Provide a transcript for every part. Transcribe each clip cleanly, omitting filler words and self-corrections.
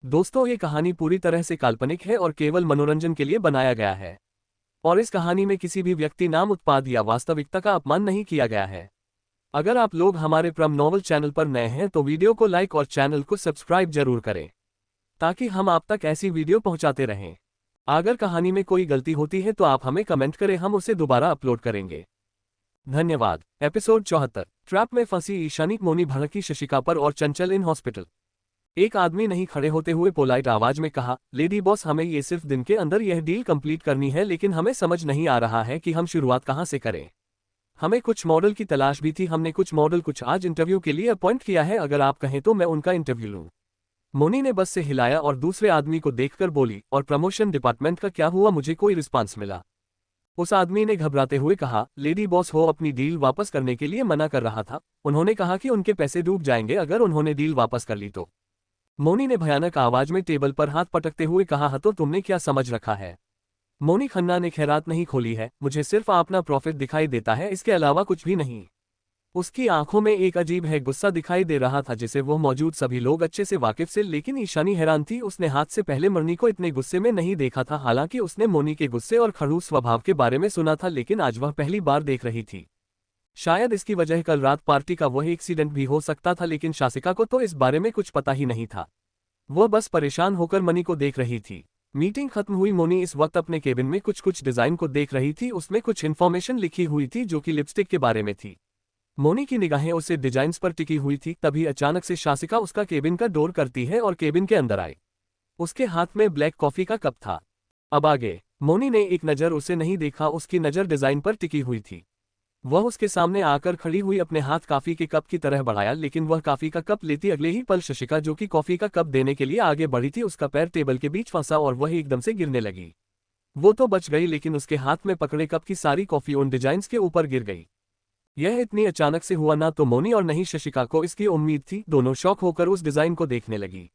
दोस्तों, ये कहानी पूरी तरह से काल्पनिक है और केवल मनोरंजन के लिए बनाया गया है। और इस कहानी में किसी भी व्यक्ति, नाम, उत्पाद या वास्तविकता का अपमान नहीं किया गया है। अगर आप लोग हमारे प्रम नॉवल चैनल पर नए हैं तो वीडियो को लाइक और चैनल को सब्सक्राइब जरूर करें, ताकि हम आप तक ऐसी वीडियो पहुंचाते रहें। अगर कहानी में कोई गलती होती है तो आप हमें कमेंट करें, हम उसे दोबारा अपलोड करेंगे। धन्यवाद। एपिसोड 74। ट्रैप में फंसी ईशानी। मोनी भड़की शशिका पर और चंचल इन हॉस्पिटल। एक आदमी नहीं खड़े होते हुए पोलाइट आवाज में कहा, लेडी बॉस, हमें ये सिर्फ दिन के अंदर यह डील कंप्लीट करनी है, लेकिन हमें समझ नहीं आ रहा है कि हम शुरुआत कहां से करें। हमें कुछ मॉडल की तलाश भी थी, हमने कुछ मॉडल कुछ आज इंटरव्यू के लिए अपॉइंट किया है, अगर आप कहें तो मैं उनका इंटरव्यू लूं। मोनी ने बस से हिलाया और दूसरे आदमी को देखकर बोली, और प्रमोशन डिपार्टमेंट का क्या हुआ? मुझे कोई रिस्पांस मिला? उस आदमी ने घबराते हुए कहा, लेडी बॉस, हो अपनी डील वापस करने के लिए मना कर रहा था। उन्होंने कहा कि उनके पैसे डूब जाएंगे अगर उन्होंने डील वापस कर ली तो। मोनी ने भयानक आवाज में टेबल पर हाथ पटकते हुए कहा, तो तुमने क्या समझ रखा है? मोनी खन्ना ने खैरात नहीं खोली है, मुझे सिर्फ अपना प्रॉफिट दिखाई देता है, इसके अलावा कुछ भी नहीं। उसकी आंखों में एक अजीब है गुस्सा दिखाई दे रहा था, जिसे वो मौजूद सभी लोग अच्छे से वाकिफ से, लेकिन ईशानी हैरान थी। उसने हाथ से पहले मरनी को इतने गुस्से में नहीं देखा था। हालांकि उसने मोनी के गुस्से और खड़ूस स्वभाव के बारे में सुना था, लेकिन आज वह पहली बार देख रही थी। शायद इसकी वजह कल रात पार्टी का वह एक्सीडेंट भी हो सकता था, लेकिन शासिका को तो इस बारे में कुछ पता ही नहीं था। वो बस परेशान होकर मनी को देख रही थी। मीटिंग खत्म हुई। मोनी इस वक्त अपने केबिन में कुछ डिजाइन को देख रही थी। उसमें कुछ इन्फॉर्मेशन लिखी हुई थी जो कि लिपस्टिक के बारे में थी। मोनी की निगाहें उसे डिजाइन्स पर टिकी हुई थी। तभी अचानक से शासिका उसका केबिन का डोर करती है और केबिन के अंदर आई। उसके हाथ में ब्लैक कॉफी का कप था। अब आगे मोनी ने एक नज़र उसे नहीं देखा, उसकी नज़र डिजाइन पर टिकी हुई थी। वह उसके सामने आकर खड़ी हुई, अपने हाथ कॉफी के कप की तरह बढ़ाया, लेकिन वह कॉफी का कप लेती अगले ही पल शशिका, जो कि कॉफी का कप देने के लिए आगे बढ़ी थी, उसका पैर टेबल के बीच फंसा और वह एकदम से गिरने लगी। वो तो बच गई, लेकिन उसके हाथ में पकड़े कप की सारी कॉफी उन डिजाइन्स के ऊपर गिर गई। यह इतनी अचानक से हुआ, ना तो मोनी और नहीं शशिका को इसकी उम्मीद थी। दोनों शॉक होकर उस डिजाइन को देखने लगी।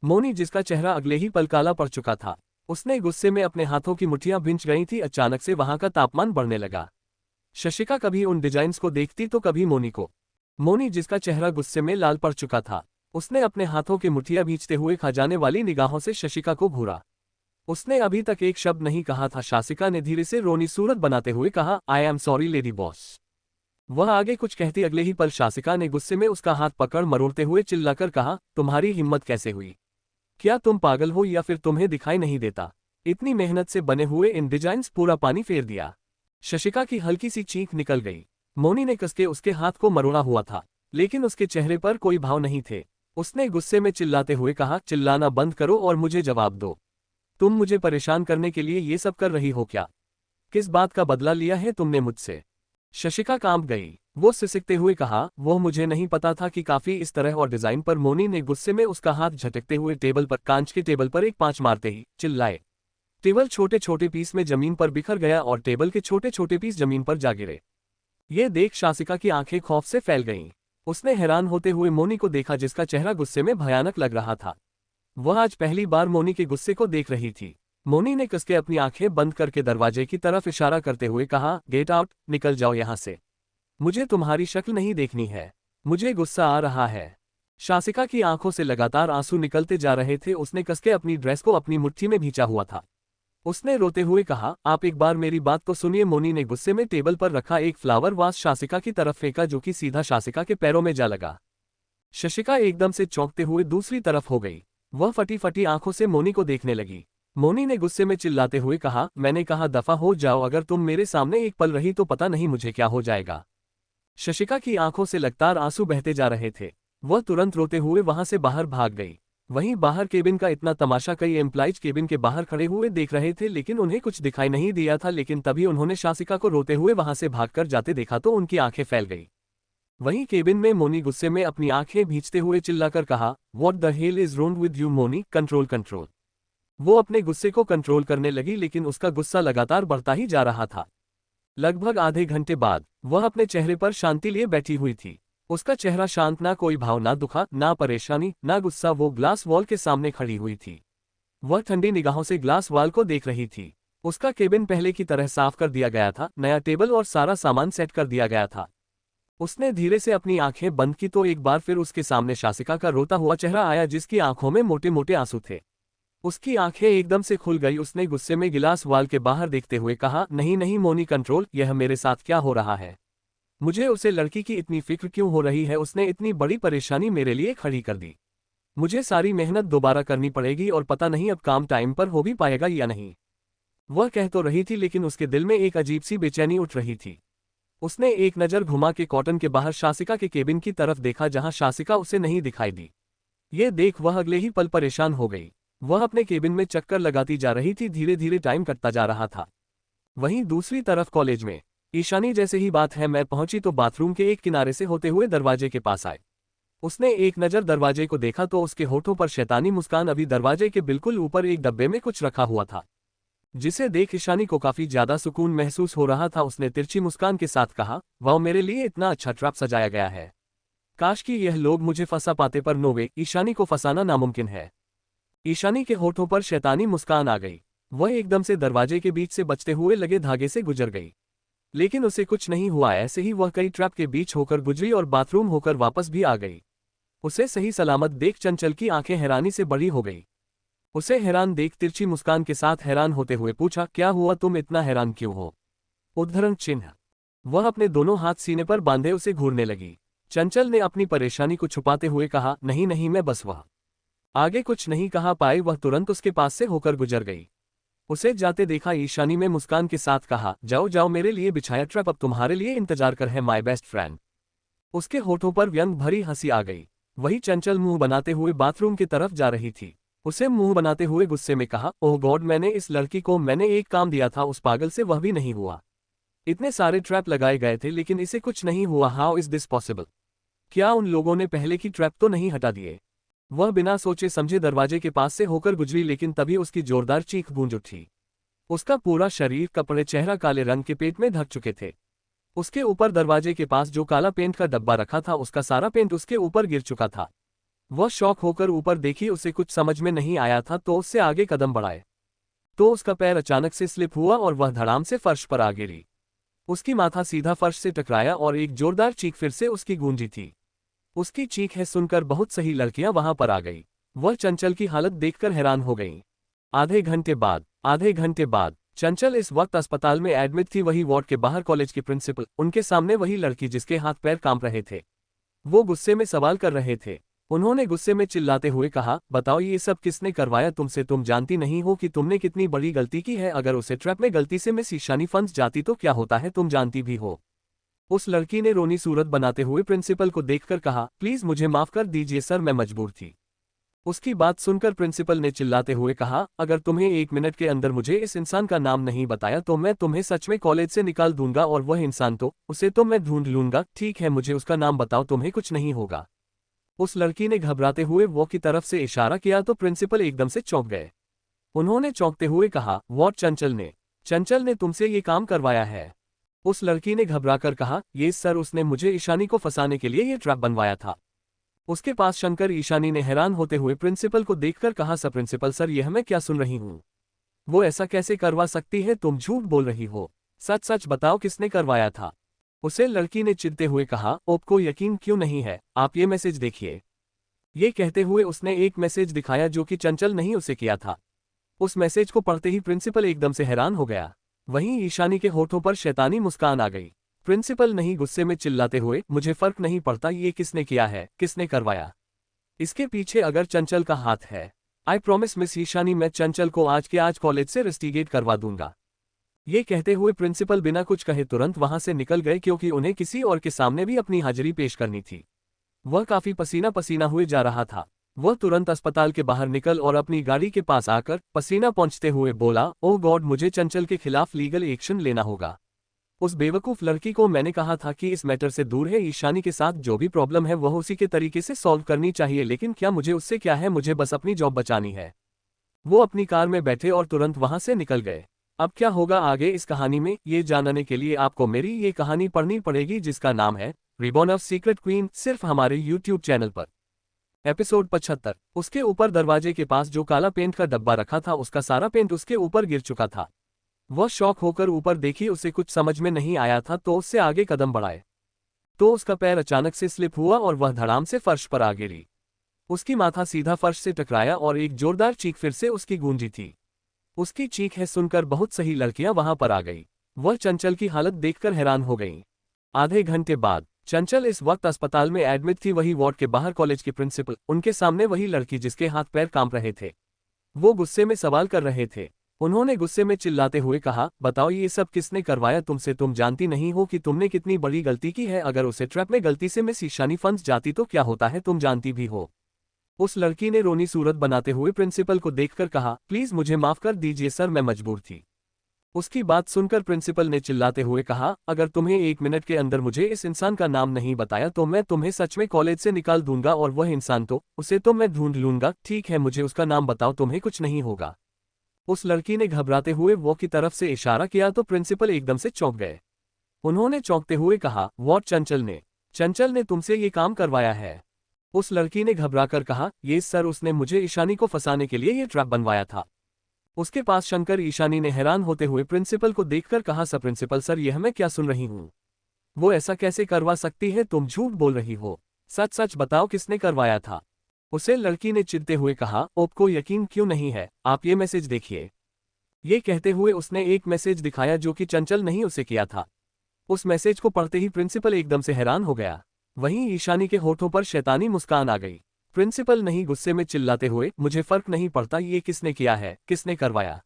मोनी, जिसका चेहरा अगले ही पल काला पड़ चुका था, उसने गुस्से में अपने हाथों की मुट्ठियां भींच गई थी। अचानक से वहां का तापमान बढ़ने लगा। शशिका कभी उन डिजाइन्स को देखती तो कभी मोनी को। मोनी, जिसका चेहरा गुस्से में लाल पड़ चुका था, उसने अपने हाथों की मुट्ठियां भींचते हुए खजाने वाली निगाहों से शशिका को घूरा। उसने अभी तक एक शब्द नहीं कहा था। शासिका ने धीरे से रोनी सूरत बनाते हुए कहा, I am sorry lady boss. वह आगे कुछ कहती अगले ही पल शासिका ने गुस्से में उसका हाथ पकड़ मरोड़ते हुए चिल्लाकर कहा, तुम्हारी हिम्मत कैसे हुई? क्या तुम पागल हो या फिर तुम्हें दिखाई नहीं देता? इतनी मेहनत से बने हुए इन डिजाइन्स पूरा पानी फेर दिया। शशिका की हल्की सी चीख निकल गई। मोनी ने कसके उसके हाथ को मरोड़ा हुआ था, लेकिन उसके चेहरे पर कोई भाव नहीं थे। उसने गुस्से में चिल्लाते हुए कहा, चिल्लाना बंद करो और मुझे जवाब दो। तुम मुझे परेशान करने के लिए ये सब कर रही हो क्या? किस बात का बदला लिया है तुमने मुझसे? शशिका कांप गई। वो सिसकते हुए कहा, वो मुझे नहीं पता था कि काफी इस तरह और डिजाइन पर। मोनी ने गुस्से में उसका हाथ झटकते हुए टेबल पर, कांच के टेबल पर एक पांच मारते ही चिल्लाए। टेबल छोटे छोटे पीस में जमीन पर बिखर गया और टेबल के छोटे छोटे पीस जमीन पर जा गिरे। ये देख शासिका की आंखें खौफ से फैल गईं। उसने हैरान होते हुए मोनी को देखा, जिसका चेहरा गुस्से में भयानक लग रहा था। वह आज पहली बार मोनी के गुस्से को देख रही थी। मोनी ने कसके अपनी आंखें बंद करके दरवाजे की तरफ इशारा करते हुए कहा, गेट आउट, निकल जाओ यहां से। मुझे तुम्हारी शक्ल नहीं देखनी है। मुझे गुस्सा आ रहा है। शासिका की आंखों से लगातार आंसू निकलते जा रहे थे। उसने कसके अपनी ड्रेस को अपनी मुट्ठी में भींचा हुआ था। उसने रोते हुए कहा, आप एक बार मेरी बात तो सुनिए। मोनी ने गुस्से में टेबल पर रखा एक फ्लावर वास शासिका की तरफ फेंका, जो कि सीधा शासिका के पैरों में जा लगा। शशिका एकदम से चौंकते हुए दूसरी तरफ हो गई। वह फटी फटी आंखों से मोनी को देखने लगी। मोनी ने गुस्से में चिल्लाते हुए कहा, मैंने कहा दफा हो जाओ, अगर तुम मेरे सामने एक पल रही तो पता नहीं मुझे क्या हो जाएगा। शशिका की आंखों से लगातार आंसू बहते जा रहे थे। वह तुरंत रोते हुए वहां से बाहर भाग गई। वहीं बाहर केबिन का इतना तमाशा कई एम्प्लॉइज केबिन के बाहर खड़े हुए देख रहे थे, लेकिन उन्हें कुछ दिखाई नहीं दिया था। लेकिन तभी उन्होंने शासिका को रोते हुए वहां से भागकर जाते देखा तो उनकी आंखें फैल गई। वहीं केबिन में मोनी गुस्से में अपनी आंखें भींचते हुए चिल्लाकर कहा, what the hell is wrong with you Moni, control control. वो अपने गुस्से को कंट्रोल करने लगी, लेकिन उसका गुस्सा लगातार बढ़ता ही जा रहा था। लगभग आधे घंटे बाद वह अपने चेहरे पर शांति लिए बैठी हुई थी। उसका चेहरा शांत, ना कोई भाव, ना दुखा, ना परेशानी, ना गुस्सा। वो ग्लास वॉल के सामने खड़ी हुई थी। वह ठंडी निगाहों से ग्लास वॉल को देख रही थी। उसका केबिन पहले की तरह साफ कर दिया गया था, नया टेबल और सारा सामान सेट कर दिया गया था। उसने धीरे से अपनी आंखें बंद की तो एक बार फिर उसके सामने शासिका का रोता हुआ चेहरा आया, जिसकी आंखों में मोटे मोटे आंसू थे। उसकी आंखें एकदम से खुल गई। उसने गुस्से में गिलास वाल के बाहर देखते हुए कहा, नहीं नहीं मोनी कंट्रोल, यह मेरे साथ क्या हो रहा है? मुझे उसे लड़की की इतनी फिक्र क्यों हो रही है? उसने इतनी बड़ी परेशानी मेरे लिए खड़ी कर दी। मुझे सारी मेहनत दोबारा करनी पड़ेगी और पता नहीं अब काम टाइम पर हो भी पाएगा या नहीं। वह कह तो रही थी लेकिन उसके दिल में एक अजीब सी बेचैनी उठ रही थी। उसने एक नज़र घुमा के कॉटन के बाहर शासिका के केबिन की तरफ देखा, जहां शासिका उसे नहीं दिखाई दी। ये देख वह अगले ही पल परेशान हो गई। वह अपने केबिन में चक्कर लगाती जा रही थी, धीरे धीरे टाइम कटता जा रहा था। वहीं दूसरी तरफ कॉलेज में ईशानी जैसे ही बात है मैं पहुंची तो बाथरूम के एक किनारे से होते हुए दरवाजे के पास आए। उसने एक नज़र दरवाजे को देखा तो उसके होठों पर शैतानी मुस्कान। अभी दरवाजे के बिल्कुल ऊपर एक डब्बे में कुछ रखा हुआ था, जिसे देख ईशानी को काफी ज्यादा सुकून महसूस हो रहा था। उसने तिरछी मुस्कान के साथ कहा, वाह, मेरे लिए इतना अच्छा ट्रैप सजाया गया है। काश कि यह लोग मुझे फंसा पाते, पर नो वे, ईशानी को फंसाना नामुमकिन है। ईशानी के होठों पर शैतानी मुस्कान आ गई। वह एकदम से दरवाजे के बीच से बचते हुए लगे धागे से गुजर गई, लेकिन उसे कुछ नहीं हुआ। ऐसे ही वह कई ट्रैप के बीच होकर गुजरी और बाथरूम होकर वापस भी आ गई। उसे सही सलामत देख चंचल की आंखें हैरानी से बड़ी हो गई। उसे हैरान देख तिरछी मुस्कान के साथ हैरान होते हुए पूछा, क्या हुआ, तुम इतना हैरान क्यों हो? उद्धरण चिन्ह। वह अपने दोनों हाथ सीने पर बांधे उसे घूरने लगी। चंचल ने अपनी परेशानी को छुपाते हुए कहा, नहीं नहीं, मैं बस। वह आगे कुछ नहीं कहा पाई, वह तुरंत उसके पास से होकर गुजर गई। उसे जाते देखा ईशानी में मुस्कान के साथ कहा, जाओ जाओ, मेरे लिए बिछाया ट्रैप अब तुम्हारे लिए इंतजार कर है माय बेस्ट फ्रेंड। उसके होठों पर व्यंग भरी हंसी आ गई। वही चंचल मुंह बनाते हुए बाथरूम की तरफ जा रही थी। उसे मुंह बनाते हुए गुस्से में कहा, ओह गॉड, मैंने एक काम दिया था उस पागल से, वह भी नहीं हुआ। इतने सारे ट्रैप लगाए गए थे लेकिन इसे कुछ नहीं हुआ। How is this possible? क्या उन लोगों ने पहले की ट्रैप तो नहीं हटा दिए? वह बिना सोचे समझे दरवाजे के पास से होकर गुजरी, लेकिन तभी उसकी जोरदार चीख गूंज उठी। उसका पूरा शरीर, कपड़े, चेहरा काले रंग के पेट में ढक चुके थे। उसके ऊपर दरवाजे के पास जो काला पेंट का डब्बा रखा था, उसका सारा पेंट उसके ऊपर गिर चुका था। वह शॉक होकर ऊपर देखी, उसे कुछ समझ में नहीं आया था तो उससे आगे कदम बढ़ाए तो उसका पैर अचानक से स्लिप हुआ और वह धड़ाम से फर्श पर आ गिरी। उसकी माथा सीधा फर्श से टकराया और एक जोरदार चीख फिर से उसकी गूंजी थी। उसकी चीख है सुनकर बहुत सही लड़कियां वहां पर आ गई। वह चंचल की हालत देखकर हैरान हो गईं। आधे घंटे बाद चंचल इस वक्त अस्पताल में एडमिट थी। वही वार्ड के बाहर कॉलेज के प्रिंसिपल, उनके सामने वही लड़की जिसके हाथ पैर कांप रहे थे। वो गुस्से में सवाल कर रहे थे। उन्होंने गुस्से में चिल्लाते हुए कहा, बताओ ये सब किसने करवाया तुमसे? तुम जानती नहीं हो कि तुमने कितनी बड़ी गलती की है? अगर उसे ट्रैप में गलती से मिस ईशानी फंस जाती तो क्या होता है, तुम जानती भी हो। उस लड़की ने रोनी सूरत बनाते हुए प्रिंसिपल को देखकर कहा, प्लीज मुझे माफ कर दीजिए सर, मैं मजबूर थी। उसकी बात सुनकर प्रिंसिपल ने चिल्लाते हुए कहा, अगर तुम्हें 1 मिनट के अंदर मुझे इस इंसान का नाम नहीं बताया तो मैं तुम्हें सच में कॉलेज से निकाल दूंगा, और वह इंसान तो उसे तो मैं ढूंढ लूंगा। ठीक है, मुझे उसका नाम बताओ, तुम्हें कुछ नहीं होगा। उस लड़की ने घबराते हुए वो की तरफ से इशारा किया तो प्रिंसिपल एकदम से चौंक गए। उन्होंने चौंकते हुए कहा, व्हाट? चंचल ने तुमसे ये काम करवाया है? उस लड़की ने घबराकर कहा, ये सर, उसने मुझे ईशानी को फंसाने के लिए ये ट्रैप बनवाया था। उसके पास शंकर। ईशानी ने हैरान होते हुए प्रिंसिपल को देखकर कहा, सर प्रिंसिपल सर, यह मैं क्या सुन रही हूँ? वो ऐसा कैसे करवा सकती है? तुम झूठ बोल रही हो। सच सच बताओ, किसने करवाया था? उसे लड़की ने चिढ़ते हुए कहा, आपको यकीन क्यों नहीं है? आप ये मैसेज देखिए। ये कहते हुए उसने एक मैसेज दिखाया जो कि चंचल नहीं उसे किया था। उस मैसेज को पढ़ते ही प्रिंसिपल एकदम से हैरान हो गया। वहीं ईशानी के होठों पर शैतानी मुस्कान आ गई। प्रिंसिपल नहीं, गुस्से में चिल्लाते हुए, मुझे फर्क नहीं पड़ता ये किसने किया है, किसने करवाया। इसके पीछे अगर चंचल का हाथ है, आई प्रॉमिस मिस ईशानी, मैं चंचल को आज के आज कॉलेज से रेस्टिगेट करवा दूंगा। ये कहते हुए प्रिंसिपल बिना कुछ कहे तुरंत वहां से निकल गए, क्योंकि उन्हें किसी और के सामने भी अपनी हाजिरी पेश करनी थी। वह काफी पसीना पसीना हुए जा रहा था। वह तुरंत अस्पताल के बाहर निकल और अपनी गाड़ी के पास आकर पसीना पोंछते हुए बोला, ओह गॉड, मुझे चंचल के खिलाफ लीगल एक्शन लेना होगा। उस बेवकूफ लड़की को मैंने कहा था कि इस मैटर से दूर है। ईशानी के साथ जो भी प्रॉब्लम है वह उसी के तरीके से सॉल्व करनी चाहिए, लेकिन क्या मुझे उससे क्या है, मुझे बस अपनी जॉब बचानी है। वो अपनी कार में बैठे और तुरंत वहां से निकल गए। अब क्या होगा आगे इस कहानी में, ये जानने के लिए आपको मेरी ये कहानी पढ़नी पड़ेगी, जिसका नाम है रिबॉर्न ऑफ सीक्रेट क्वीन, सिर्फ हमारे YouTube चैनल पर। एपिसोड 75। उसके ऊपर दरवाजे के पास जो काला पेंट का डब्बा रखा था, उसका सारा पेंट उसके ऊपर गिर चुका था। वह शॉक होकर ऊपर देखी, उसे कुछ समझ में नहीं आया था तो उससे आगे कदम बढ़ाए तो उसका पैर अचानक से स्लिप हुआ और वह धड़ाम से फर्श पर आ गिरी। उसकी माथा सीधा फर्श से टकराया और एक जोरदार चीख फिर से उसकी गूंजी थी। उसकी चीख है सुनकर बहुत सही लड़कियां वहां पर आ गई। वह चंचल की हालत देखकर हैरान हो गईं। आधे घंटे बाद चंचल इस वक्त अस्पताल में एडमिट थी। वही वार्ड के बाहर कॉलेज के प्रिंसिपल, उनके सामने वही लड़की जिसके हाथ पैर कांप रहे थे। वो गुस्से में सवाल कर रहे थे। उन्होंने गुस्से में चिल्लाते हुए कहा, बताओ ये सब किसने करवाया तुमसे? तुम जानती नहीं हो कि तुमने कितनी बड़ी गलती की है? अगर उसे ट्रैप में गलती से मिस ईशानी फंस जाती तो क्या होता है, तुम जानती भी हो। उस लड़की ने रोनी सूरत बनाते हुए प्रिंसिपल को देखकर कहा, प्लीज मुझे माफ कर दीजिए सर, मैं मजबूर थी। उसकी बात सुनकर प्रिंसिपल ने चिल्लाते हुए कहा, अगर तुम्हें 1 मिनट के अंदर मुझे इस इंसान का नाम नहीं बताया तो मैं तुम्हें सच में कॉलेज से निकाल दूंगा, और वह इंसान तो उसे तो मैं ढूंढ लूंगा। ठीक है, मुझे उसका नाम बताओ, तुम्हें कुछ नहीं होगा। उस लड़की ने घबराते हुए वो की तरफ से इशारा किया तो प्रिंसिपल एकदम से चौंक गए। उन्होंने चौंकते हुए कहा, व्हाट? चंचल ने तुमसे ये काम करवाया है? उस लड़की ने घबराकर कहा, ये सर, उसने मुझे ईशानी को फंसाने के लिए ये ट्रैप बनवाया था। उसके पास शंकर। ईशानी ने हैरान होते हुए प्रिंसिपल को देखकर कहा, सब प्रिंसिपल सर, यह मैं क्या सुन रही हूँ? वो ऐसा कैसे करवा सकती है? तुम झूठ बोल रही हो। सच सच बताओ, किसने करवाया था? उसे लड़की ने चिढ़ते हुए कहा, आपको यकीन क्यों नहीं है? आप ये मैसेज देखिए। ये कहते हुए उसने एक मैसेज दिखाया जो कि चंचल नहीं उसे किया था। उस मैसेज को पढ़ते ही प्रिंसिपल एकदम से हैरान हो गया। वहीं ईशानी के होठों पर शैतानी मुस्कान आ गई। प्रिंसिपल नहीं गुस्से में चिल्लाते हुए, मुझे फर्क नहीं पड़ता ये किसने किया है, किसने करवाया।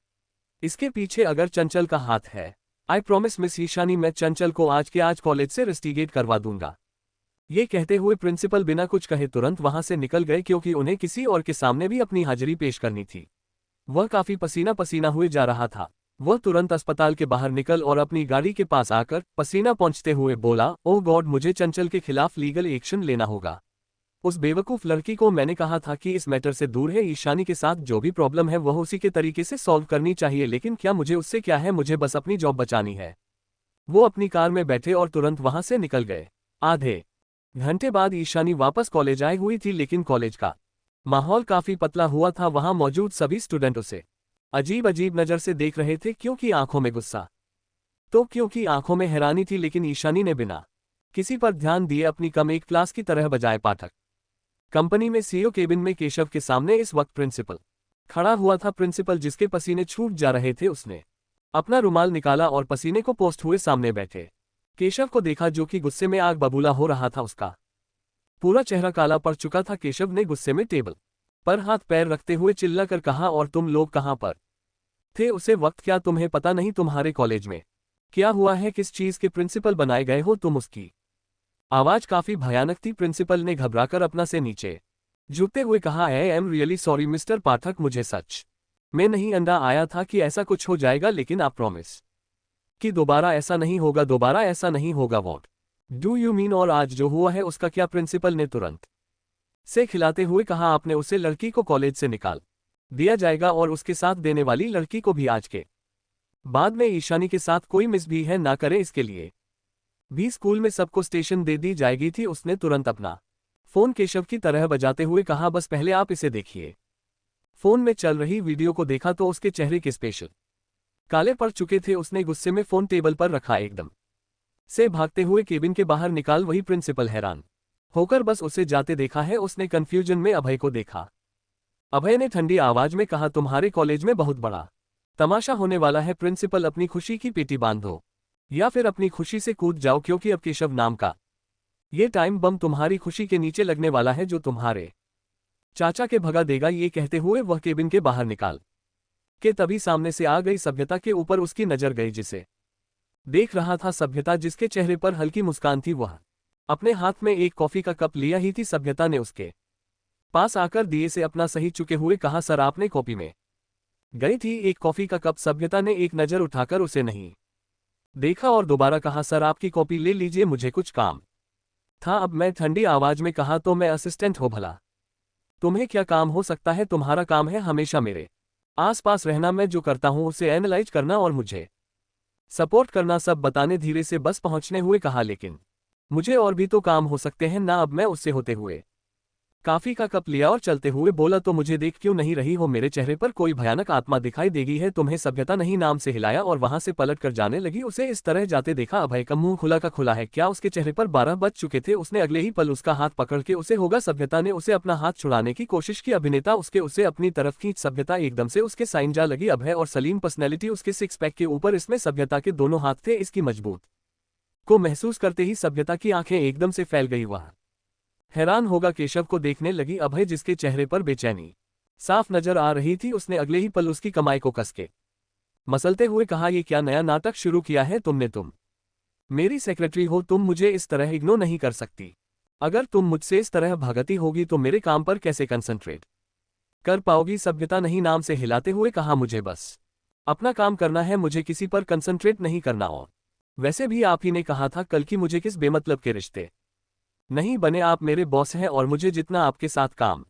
इसके पीछे अगर चंचल का हाथ है, आई प्रॉमिस मिस ईशानी, मैं चंचल को आज के आज कॉलेज से रस्टिगेट करवा दूंगा। ये कहते हुए प्रिंसिपल बिना कुछ कहे तुरंत वहां से निकल गए, क्योंकि उन्हें किसी और के सामने भी अपनी हाजिरी पेश करनी थी। वह काफी पसीना पसीना हुए जा रहा था। वह तुरंत अस्पताल के बाहर निकल और अपनी गाड़ी के पास आकर पसीना पोंछते हुए बोला, ओह गॉड, मुझे चंचल के खिलाफ लीगल एक्शन लेना होगा। उस बेवकूफ लड़की को मैंने कहा था कि इस मैटर से दूर है। ईशानी के साथ जो भी प्रॉब्लम है वह उसी के तरीके से सॉल्व करनी चाहिए, लेकिन क्या मुझे उससे क्या है? मुझे बस अपनी जॉब बचानी है। वो अपनी कार में बैठे और तुरंत वहां से निकल गए। आधे घंटे बाद ईशानी वापस कॉलेज आई हुई थी, लेकिन कॉलेज का माहौल काफी पतला हुआ था। वहां मौजूद सभी स्टूडेंट उसे अजीब अजीब नजर से देख रहे थे, क्योंकि आंखों में गुस्सा तो क्योंकि आंखों में हैरानी थी। लेकिन ईशानी ने बिना किसी पर ध्यान दिए अपनी कम एक क्लास की तरह बजाए पाठक। कंपनी में सीईओ केबिन में केशव के सामने इस वक्त प्रिंसिपल खड़ा हुआ था। प्रिंसिपल जिसके पसीने छूट जा रहे थे, उसने अपना रुमाल निकाला और पसीने को पोंछते हुए सामने बैठे केशव को देखा, जो कि गुस्से में आग बबूला हो रहा था। उसका पूरा चेहरा काला पड़ चुका था। केशव ने गुस्से में टेबल पर हाथ पैर रखते हुए चिल्लाकर कहा, और तुम लोग कहां पर थे उसे वक्त? क्या तुम्हें पता नहीं तुम्हारे कॉलेज में क्या हुआ है? किस चीज के प्रिंसिपल बनाए गए हो तुम? उसकी आवाज काफी भयानक थी। प्रिंसिपल ने घबराकर अपना से नीचे झुकते हुए कहा, I am really sorry mister Pathak, मुझे सच में नहीं अंदा आया था कि ऐसा कुछ हो जाएगा, लेकिन आप प्रॉमिस कि दोबारा ऐसा नहीं होगा, दोबारा ऐसा नहीं होगा। What do you mean? और आज जो हुआ है उसका क्या? प्रिंसिपल ने तुरंत से खिलाते हुए कहा, आपने उसे लड़की को कॉलेज से निकाल दिया जाएगा और उसके साथ देने वाली लड़की को भी। आज के बाद में ईशानी के साथ कोई मिस भी है ना करे, इसके लिए भी स्कूल में सबको स्टेशन दे दी जाएगी थी। उसने तुरंत अपना फोन केशव की तरह बजाते हुए कहा, बस पहले आप इसे देखिए। फोन में चल रही वीडियो को देखा तो उसके चेहरे के स्पेशल काले पड़ चुके थे। उसने गुस्से में फोन टेबल पर रखा, एकदम से भागते हुए केबिन के बाहर निकाल। वही प्रिंसिपल हैरान होकर बस उसे जाते देखा है। उसने कंफ्यूजन में अभय को देखा। अभय ने ठंडी आवाज में कहा, तुम्हारे कॉलेज में बहुत बड़ा तमाशा होने वाला है। प्रिंसिपल, अपनी खुशी की पेटी बांधो या फिर अपनी खुशी से कूद जाओ, क्योंकि अब केशव नाम का ये टाइम बम तुम्हारी खुशी के नीचे लगने वाला है, जो तुम्हारे चाचा के भगा देगा। ये कहते हुए वह केबिन के बाहर निकाल के तभी सामने से आ गई सभ्यता के ऊपर उसकी नजर गई, जिसे देख रहा था सभ्यता, जिसके चेहरे पर हल्की मुस्कान थी। वह अपने हाथ में एक कॉफी का कप लिया ही थी। सभ्यता ने उसके पास आकर दिए से अपना सही चुके हुए कहा, सर आपने कॉपी में गई थी एक कॉफी का कप। सभ्यता ने एक नजर उठाकर उसे नहीं देखा और दोबारा कहा, सर आपकी कॉपी ले लीजिए, मुझे कुछ काम था। अब मैं ठंडी आवाज में कहा, तो मैं असिस्टेंट हो भला, तुम्हें क्या काम हो सकता है? तुम्हारा काम है हमेशा मेरे आसपास रहना। मैं जो करता हूं उसे एनालाइज करना और मुझे सपोर्ट करना, सब बताने धीरे से बस पहुंचने हुए कहा, लेकिन मुझे और भी तो काम हो सकते हैं ना। अब मैं उससे होते हुए कॉफी का कप लिया और चलते हुए बोला, तो मुझे देख क्यों नहीं रही हो? मेरे चेहरे पर कोई भयानक आत्मा दिखाई देगी है तुम्हें? सभ्यता नहीं नाम से हिलाया और वहां से पलट कर जाने लगी। उसे इस तरह जाते देखा अभय का मुंह खुला का खुला है। क्या उसके चेहरे पर 12 बज चुके थे? उसने अगले ही पल उसका हाथ पकड़ के उसे होगा। सभ्यता ने उसे अपना हाथ छुड़ाने की कोशिश की। अभिनेता उसे अपनी तरफ खींच। सभ्यता एकदम से उसके साइन जा लगी। अभय और सलीम पर्सनैलिटी उसके सिक्स पैक के ऊपर, इसमें सभ्यता के दोनों हाथ थे। इसकी मजबूत को महसूस करते ही सभ्यता की आंखें एकदम से फैल गई। वह हैरान होगा केशव को देखने लगी। अभय जिसके चेहरे पर बेचैनी साफ नजर आ रही थी, उसने अगले ही पल उसकी कमाई को कस के मसलते हुए कहा, ये क्या नया नाटक शुरू किया है तुमने? तुम मेरी सेक्रेटरी हो, तुम मुझे इस तरह इग्नोर नहीं कर सकती। अगर तुम मुझसे इस तरह भागती होगी तो मेरे काम पर कैसे कंसंट्रेट कर पाओगी? सभ्यता नहीं नाम से हिलाते हुए कहा, मुझे बस अपना काम करना है, मुझे किसी पर कंसंट्रेट नहीं करना। और वैसे भी आप ही ने कहा था कल कि मुझे किस बेमतलब के रिश्ते नहीं बने। आप मेरे बॉस हैं और मुझे जितना आपके साथ काम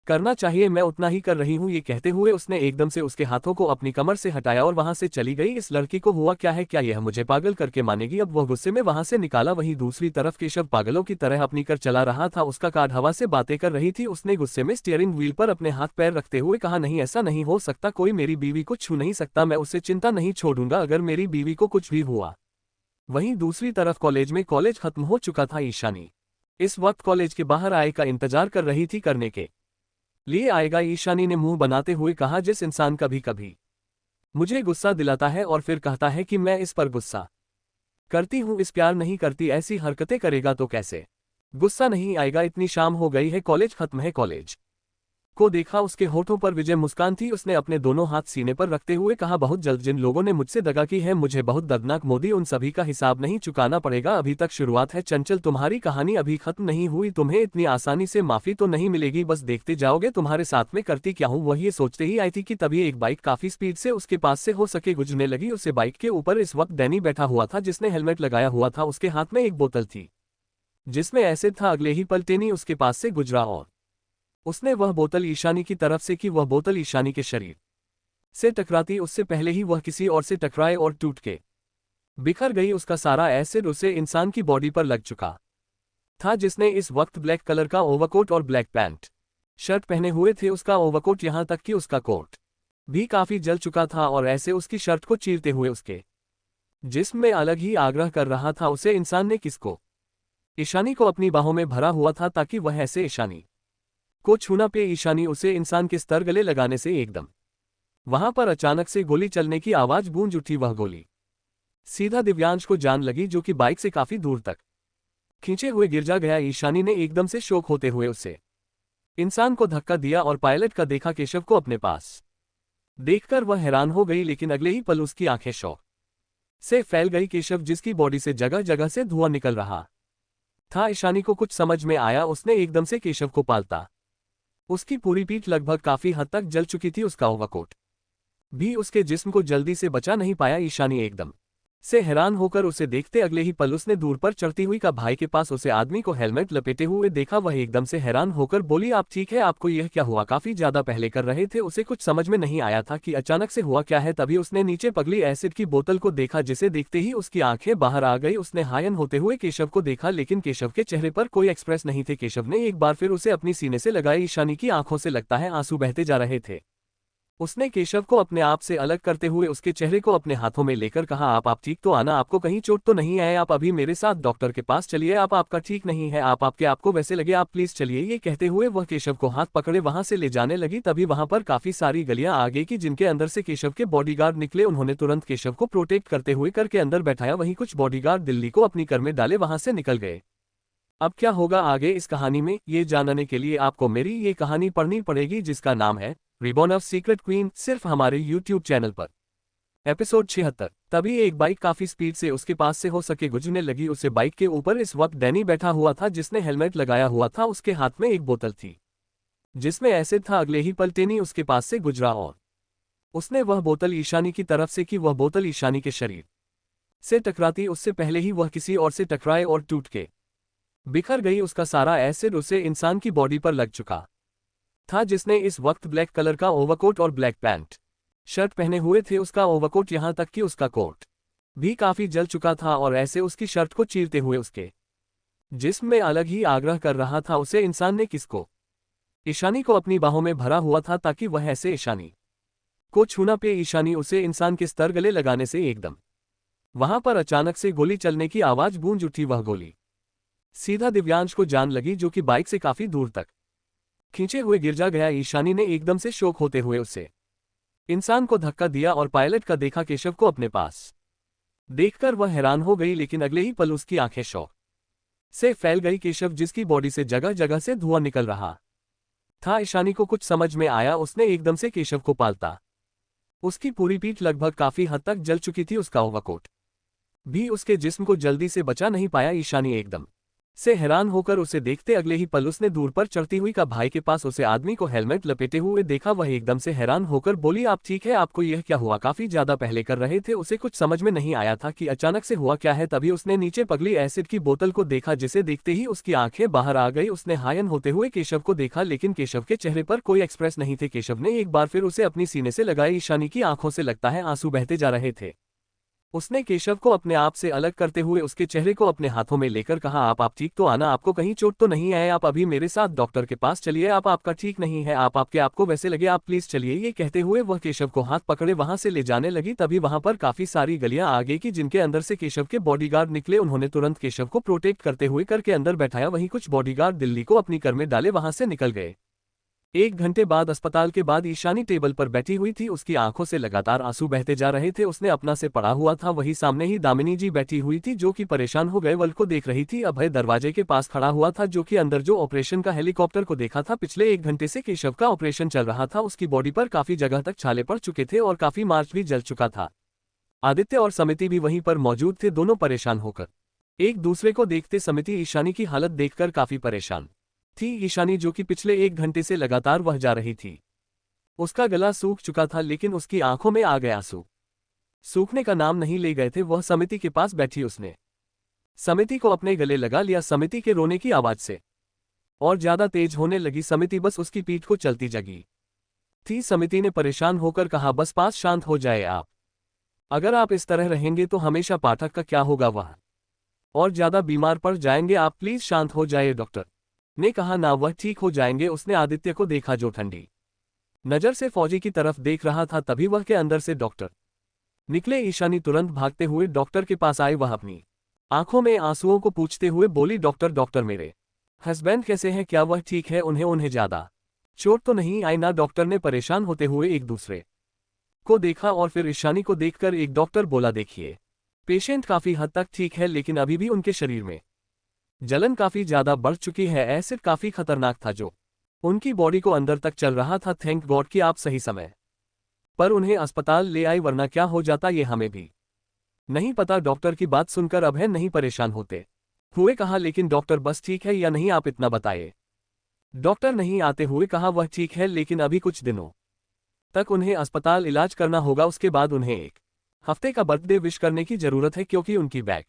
करना चाहिए मैं उतना ही कर रही हूं। ये कहते हुए उसने एकदम से उसके हाथों को अपनी कमर से हटाया और वहां से चली गई। इस लड़की को हुआ क्या है? क्या यह मुझे पागल करके मानेगी? अब वह गुस्से में वहां से निकाला। वहीं दूसरी तरफ केशव पागलों की तरह अपनी कार चला रहा था। उसका कार हवा से बातें कर रही थी। उसने गुस्से में स्टीयरिंग व्हील पर अपने हाथ पैर रखते हुए कहा, नहीं, ऐसा नहीं हो सकता। कोई मेरी बीवी को छू नहीं सकता। मैं उससे चिंता नहीं छोड़ूंगा अगर मेरी बीवी को कुछ भी हुआ। वहीं दूसरी तरफ कॉलेज खत्म हो चुका था। ईशानी इस वक्त कॉलेज के बाहर आय का इंतजार कर रही थी। करने के लिए आएगा? ईशानी ने मुंह बनाते हुए कहा, जिस इंसान कभी कभी मुझे गुस्सा दिलाता है और फिर कहता है कि मैं इस पर गुस्सा करती हूं, इस प्यार नहीं करती, ऐसी हरकतें करेगा तो कैसे गुस्सा नहीं आएगा? इतनी शाम हो गई है, कॉलेज खत्म है। कॉलेज को देखा, उसके होठों पर विजय मुस्कान थी। उसने अपने दोनों हाथ सीने पर रखते हुए कहा, बहुत जल्द जिन लोगों ने मुझसे दगा की है, मुझे बहुत दर्दनाक मोदी, उन सभी का हिसाब नहीं चुकाना पड़ेगा। अभी तक शुरुआत है चंचल, तुम्हारी कहानी अभी खत्म नहीं हुई। तुम्हें इतनी आसानी से माफी तो नहीं मिलेगी, बस देखते जाओगे तुम्हारे साथ में करती क्या हूँ। वह ये सोचते ही आई थी कि तभी एक बाइक काफी स्पीड से उसके पास से हो सके गुजरने लगी। उसे बाइक के ऊपर इस वक्त डैनी बैठा हुआ था, जिसने हेलमेट लगाया हुआ था। उसके हाथ में एक बोतल थी जिसमें एसिड था। अगले ही पल टेनी उसके पास से गुजरा और उसने वह बोतल ईशानी की तरफ से की। वह बोतल ईशानी के शरीर से टकराती उससे पहले ही वह किसी और से टकराए और टूट के बिखर गई। उसका सारा एसिड उसे इंसान की बॉडी पर लग चुका था, जिसने इस वक्त ब्लैक कलर का ओवरकोट और ब्लैक पैंट शर्ट पहने हुए थे। उसका ओवरकोट यहां तक कि उसका कोट भी काफी जल चुका था और ऐसे उसकी शर्ट को चीरते हुए उसके जिस्म में अलग ही आग्रह कर रहा था। उसे इंसान ने किसको? ईशानी को अपनी बाहों में भरा हुआ था ताकि वह ऐसे ईशानी को छूना पे। ईशानी उसे इंसान के स्तर गले लगाने से एकदम वहां पर अचानक से गोली चलने की आवाज गूंज उठी। वह गोली सीधा दिव्यांश को जान लगी, जो कि बाइक से काफी दूर तक खींचे हुए गिर जा गया। ईशानी ने एकदम से शौक होते हुए उसे इंसान को धक्का दिया और पायलट का देखा केशव को अपने पास देखकर वह हैरान हो गई, लेकिन अगले ही पल उसकी आंखें शौक से फैल गई। केशव जिसकी बॉडी से जगह जगह से धुआं निकल रहा था। ईशानी को कुछ समझ में आया। उसने एकदम से केशव को पालता। उसकी पूरी पीठ लगभग काफी हद तक जल चुकी थी। उसका ओवरकोट भी उसके जिस्म को जल्दी से बचा नहीं पाया। ईशानी एकदम से हैरान होकर उसे देखते अगले ही पल उसने दूर पर चढ़ती हुई का भाई के पास उसे आदमी को हेलमेट लपेटे हुए देखा। वह एकदम से हैरान होकर बोली, आप ठीक है? आपको यह क्या हुआ? काफी ज्यादा पहले कर रहे थे। उसे कुछ समझ में नहीं आया था कि अचानक से हुआ क्या है। तभी उसने नीचे पगली एसिड की बोतल को देखा, जिसे देखते ही उसकी आंखें बाहर आ गई। उसने हायन होते हुए केशव को देखा, लेकिन केशव के चेहरे पर कोई एक्सप्रेस नहीं थे। केशव ने एक बार फिर उसे अपनी सीने से लगाई। ईशानी की आंखों से लगता है आंसू बहते जा रहे थे। उसने केशव को अपने आप से अलग करते हुए उसके चेहरे को अपने हाथों में लेकर कहा, आप ठीक तो आना? आपको कहीं चोट तो नहीं है? आप अभी मेरे साथ डॉक्टर के पास चलिए। आपका ठीक नहीं है, आपके आपको वैसे लगे, आप प्लीज चलिए। ये कहते हुए वह केशव को हाथ पकड़े वहां से ले जाने लगी। तभी वहां पर काफी सारी गलियां आ गई कि जिनके अंदर से केशव के बॉडीगार्ड निकले। उन्होंने तुरंत केशव को प्रोटेक्ट करते हुए कर के अंदर बैठाया। वहीं कुछ बॉडीगार्ड दिल्ली को अपनी कार में डाले वहां से निकल गए। अब क्या होगा आगे इस कहानी में, ये जानने के लिए आपको मेरी ये कहानी पढ़नी पड़ेगी, जिसका नाम है रिबॉर्न ऑफ सीक्रेट क्वीन, सिर्फ हमारे यूट्यूब चैनल पर। एपिसोड 76। तभी एक बाइक काफी स्पीड से उसके पास से हो सके गुजरने लगी। उसे बाइक के ऊपर इस वक्त डैनी बैठा हुआ था, जिसने हेलमेट लगाया हुआ था। उसके हाथ में एक बोतल थी जिसमें एसिड था। अगले ही पल टेनी उसके पास से गुजरा और उसने वह बोतल ईशानी की तरफ से की। वह बोतल ईशानी के शरीर से टकराती उससे पहले ही वह किसी और से टकराए और टूट के बिखर गई। उसका सारा एसिड उसे इंसान की बॉडी पर लग चुका था, जिसने इस वक्त ब्लैक कलर का ओवरकोट और ब्लैक पैंट शर्ट पहने हुए थे। उसका ओवरकोट यहां तक कि उसका कोट भी काफी जल चुका था और ऐसे उसकी शर्ट को चीरते हुए उसके जिस्म में अलग ही आग्रह कर रहा था। उसे इंसान ने किसको ईशानी को अपनी बाहों में भरा हुआ था ताकि वह ऐसे ईशानी को छूना पे। ईशानी उसे इंसान के स्तर गले लगाने से एकदम वहां पर अचानक से गोली चलने की आवाज गूंज उठी। वह गोली सीधा दिव्यांश को जान लगी, जो कि बाइक से काफी दूर तक खींचे हुए गिर जा गया। ईशानी ने एकदम से शोक होते हुए उसे इंसान को धक्का दिया और पायलट का देखा केशव को अपने पास देखकर वह हैरान हो गई, लेकिन अगले ही पल उसकी आंखें शौक से फैल गई। केशव जिसकी बॉडी से जगह जगह से धुआं निकल रहा था। ईशानी को कुछ समझ में आया। उसने एकदम से केशव को पालता। उसकी पूरी पीठ लगभग काफी हद तक जल चुकी थी। उसका ओवरकोट भी उसके जिस्म को जल्दी से बचा नहीं पाया। ईशानी एकदम से हैरान होकर उसे देखते अगले ही पल उसने दूर पर चढ़ती हुई का भाई के पास उसे आदमी को हेलमेट लपेटे हुए देखा। वह एकदम से हैरान होकर बोली, आप ठीक है? आपको यह क्या हुआ? काफी ज्यादा पहले कर रहे थे। उसे कुछ समझ में नहीं आया था कि अचानक से हुआ क्या है। तभी उसने नीचे पगली एसिड की बोतल को देखा, जिसे देखते ही उसकी आंखें बाहर आ गई। उसने हायन होते हुए केशव को देखा, लेकिन केशव के चेहरे पर कोई एक्सप्रेस नहीं थे। केशव ने एक बार फिर उसे अपनी सीने से लगाए। ईशानी की आंखों से लगता है आंसू बहते जा रहे थे। उसने केशव को अपने आप से अलग करते हुए उसके चेहरे को अपने हाथों में लेकर कहा, आप ठीक तो आना? आपको कहीं चोट तो नहीं है? आप अभी मेरे साथ डॉक्टर के पास चलिए। आपका ठीक नहीं है? आपको वैसे लगे, आप प्लीज चलिए। ये कहते हुए वह केशव को हाथ पकड़े वहां से ले जाने लगी। तभी वहां पर काफी सारी गलियां आ गई कि जिनके अंदर से केशव के बॉडीगार्ड निकले। उन्होंने तुरंत केशव को प्रोटेक्ट करते हुए कर के अंदर बैठाया। वहीं कुछ बॉडीगार्ड दिल्ली को अपनी कार में डाले वहां से निकल गए। 1 घंटे बाद अस्पताल के बाद ईशानी टेबल पर बैठी हुई थी। उसकी आंखों से लगातार आंसू बहते जा रहे थे। उसने अपना से पड़ा हुआ था। वही सामने ही दामिनी जी बैठी हुई थी, जो कि परेशान हो गए वल को देख रही थी। अभय दरवाजे के पास खड़ा हुआ था, जो कि अंदर जो ऑपरेशन का हेलीकॉप्टर को देखा था। पिछले 1 घंटे से केशव का ऑपरेशन चल रहा था। उसकी बॉडी पर काफी जगह तक छाले पड़ चुके थे और काफी मार्च भी जल चुका था। आदित्य और समिति भी वहीं पर मौजूद थे। दोनों परेशान होकर एक दूसरे को देखते। समिति ईशानी की हालत देखकर काफी परेशान थी। ईशानी जो कि पिछले 1 घंटे से लगातार वह जा रही थी। उसका गला सूख चुका था, लेकिन उसकी आंखों में आ गए आंसू सूखने का नाम नहीं ले गए थे। वह समिति के पास बैठी उसने समिति को अपने गले लगा लिया। समिति के रोने की आवाज से और ज्यादा तेज होने लगी। समिति बस उसकी पीठ को चलती जगी थी। समिति ने परेशान होकर कहा, बस पास शांत हो जाए आप। अगर आप इस तरह रहेंगे तो हमेशा पाठक का क्या होगा? वह और ज्यादा बीमार पड़ जाएंगे। आप प्लीज शांत हो जाए। डॉक्टर ने कहा, ना वह ठीक हो जाएंगे। उसने आदित्य को देखा, जो ठंडी नजर से फौजी की तरफ देख रहा था। तभी वह के अंदर से डॉक्टर निकले। ईशानी तुरंत भागते हुए डॉक्टर के पास आए। वह अपनी आंखों में आंसुओं को पूछते हुए बोली, डॉक्टर मेरे हस्बैंड कैसे हैं? क्या वह ठीक है? उन्हें ज्यादा चोट तो नहीं आई ना? डॉक्टर ने परेशान होते हुए एक दूसरे को देखा और फिर ईशानी को देखकर एक डॉक्टर बोला, देखिए पेशेंट काफी हद तक ठीक है, लेकिन अभी भी उनके शरीर में जलन काफी ज्यादा बढ़ चुकी है। एसिड काफी खतरनाक था जो उनकी बॉडी को अंदर तक चल रहा था। थैंक गॉड कि आप सही समय पर उन्हें अस्पताल ले आई, वरना क्या हो जाता ये हमें भी नहीं पता। डॉक्टर की बात सुनकर अभय नहीं परेशान होते हुए कहा, लेकिन डॉक्टर बस ठीक है या नहीं आप इतना बताइए। डॉक्टर नहीं आते हुए कहा, वह ठीक है, लेकिन अभी कुछ दिनों तक उन्हें अस्पताल इलाज करना होगा। उसके बाद उन्हें 1 हफ्ते का बर्थडे विश करने की जरूरत है, क्योंकि उनकी बैग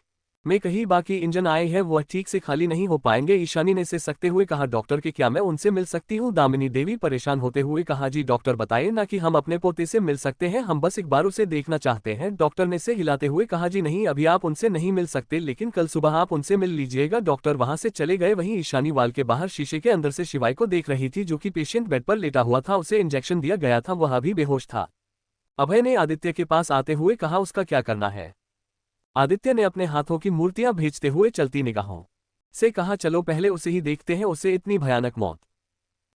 में कहीं बाकी इंजन आए हैं, वह ठीक से खाली नहीं हो पाएंगे। ईशानी ने सकते हुए कहा, डॉक्टर के क्या मैं उनसे मिल सकती हूँ? दामिनी देवी परेशान होते हुए कहा, जी डॉक्टर बताइए ना कि हम अपने पोते से मिल सकते हैं, हम बस एक बार उसे देखना चाहते हैं। डॉक्टर ने से हिलाते हुए कहा, जी नहीं, अभी आप उनसे नहीं मिल सकते, लेकिन कल सुबह आप उनसे मिल लीजिएगा। डॉक्टर वहां से चले गए। वहीं ईशानी वाल के बाहर शीशे के अंदर से शिवाय को देख रही थी, जो कि पेशेंट बेड पर लेटा हुआ था। उसे इंजेक्शन दिया गया था, वह अभी बेहोश था। अभय ने आदित्य के पास आते हुए कहा, उसका क्या करना है? आदित्य ने अपने हाथों की मूर्तियां भेजते हुए चलती निगाहों से कहा, चलो पहले उसे ही देखते हैं, उसे इतनी भयानक मौत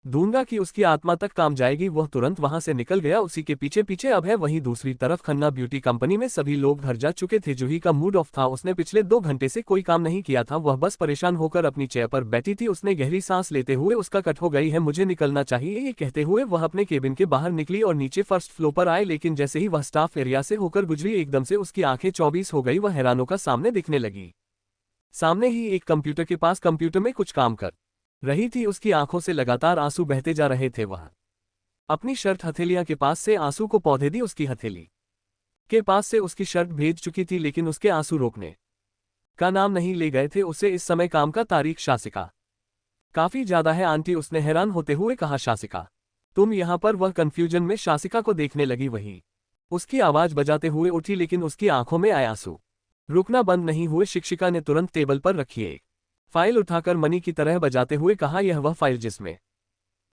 दूंगा कि उसकी आत्मा तक काम जाएगी। वह तुरंत वहां से निकल गया। उसी के पीछे पीछे अभय। वहीं दूसरी तरफ खन्ना ब्यूटी कंपनी में सभी लोग घर जा चुके थे। जूही का मूड ऑफ था। उसने पिछले 2 घंटे से कोई काम नहीं किया था। वह बस परेशान होकर अपनी चेयर पर बैठी थी। उसने गहरी सांस लेते हुए उसका कट हो गई है, मुझे निकलना चाहिए, ये कहते हुए वह अपने केबिन के बाहर निकली और नीचे फर्स्ट फ्लोर पर आए। लेकिन जैसे ही वह स्टाफ एरिया से होकर गुजरी, एकदम से उसकी आंखें 24 हो गई। वह हैरानों का सामने दिखने लगी। सामने ही एक कंप्यूटर के पास कंप्यूटर में कुछ काम कर रही थी। उसकी आंखों से लगातार आंसू बहते जा रहे थे। वह अपनी शर्ट हथेलियां के पास से आंसू को पौधे दी। उसकी हथेली के पास से उसकी शर्ट भेज चुकी थी, लेकिन उसके आंसू रोकने का नाम नहीं ले गए थे। उसे इस समय काम का तारीख शासिका काफी ज्यादा है आंटी, उसने हैरान होते हुए कहा, शासिका तुम यहां पर? वह कंफ्यूजन में शासिका को देखने लगी। वही उसकी आवाज बजाते हुए उठी, लेकिन उसकी आंखों में आए आंसू रुकना बंद नहीं हुए। शिक्षिका ने तुरंत टेबल पर रखी एक फाइल उठाकर मनी की तरह बजाते हुए कहा, यह वह फाइल जिसमें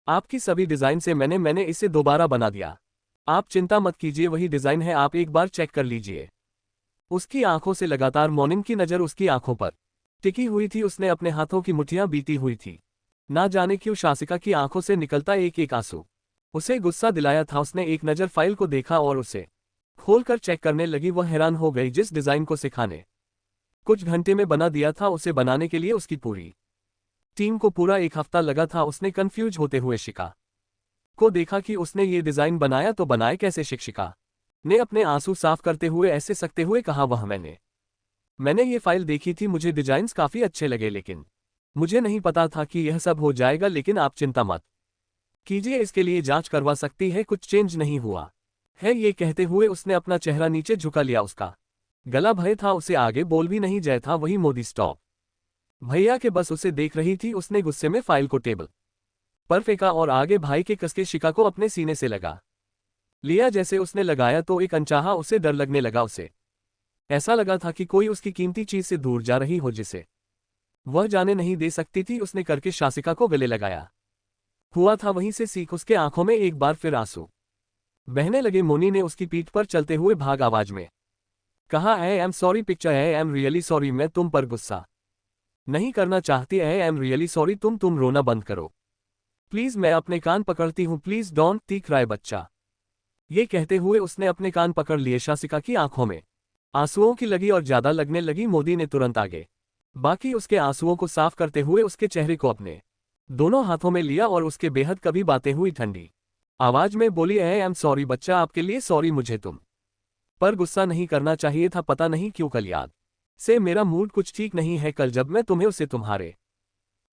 आपकी सभी डिजाइन से मैंने इसे दोबारा बना दिया। आप चिंता मत कीजिए, वही डिजाइन है, आप एक बार चेक कर लीजिए। उसकी आंखों से लगातार मॉर्निंग की नजर उसकी आंखों पर टिकी हुई थी। उसने अपने हाथों की मुट्ठियां बीती हुई थी। ना जाने क्यों शासिका की आंखों से निकलता एक एक आंसू उसे गुस्सा दिलाया था। उसने एक नजर फाइल को देखा और उसे खोलकर चेक करने लगी। वह हैरान हो गई, जिस डिजाइन को सिखाने कुछ घंटे में बना दिया था, उसे बनाने के लिए उसकी पूरी टीम को पूरा एक हफ्ता लगा था। उसने कंफ्यूज होते हुए शिका को देखा कि उसने ये डिजाइन बनाया तो बनाए कैसे। शिक्षिका ने अपने आंसू साफ करते हुए ऐसे सकते हुए कहा, वह मैंने ये फाइल देखी थी, मुझे डिजाइन्स काफी अच्छे लगे, लेकिन मुझे नहीं पता था कि यह सब हो जाएगा। लेकिन आप चिंता मत कीजिए, इसके लिए जांच करवा सकती है, कुछ चेंज नहीं हुआ है। ये कहते हुए उसने अपना चेहरा नीचे झुका लिया। उसका गला भय था, उसे आगे बोल भी नहीं जाए था। वही मोदी स्टॉप भैया के बस उसे देख रही थी। उसने गुस्से में फाइल को टेबल पर फेंका और आगे भाई के कसके शिका को अपने सीने से लगा लिया। जैसे उसने लगाया तो एक अनचाहा उसे डर लगने लगा। उसे ऐसा लगा था कि कोई उसकी कीमती चीज से दूर जा रही हो, जिसे वह जाने नहीं दे सकती थी। उसने करके शासिका को गले लगाया हुआ था। वहीं से सीख उसके आंखों में एक बार फिर आंसू बहने लगे। मोनी ने उसकी पीठ पर चलते हुए भाग आवाज में कहा, I am sorry picture, I am really sorry, मैं तुम पर गुस्सा नहीं करना चाहती। आई एम रियली सॉरी, तुम रोना बंद करो प्लीज, मैं अपने कान पकड़ती हूँ, प्लीज डोंट टी क्राई बच्चा। ये कहते हुए उसने अपने कान पकड़ लिए। शासिका की आंखों में आंसुओं की लगी और ज्यादा लगने लगी। मोदी ने तुरंत आगे बाकी उसके आंसुओं को साफ करते हुए उसके चेहरे को अपने दोनों हाथों में लिया और उसके बेहद कभी बातें हुई ठंडी आवाज में बोली, आई एम सॉरी बच्चा, आपके लिए सॉरी, मुझे तुम पर गुस्सा नहीं करना चाहिए था। पता नहीं क्यों कल याद से मेरा मूड कुछ ठीक नहीं है। कल जब मैं तुम्हें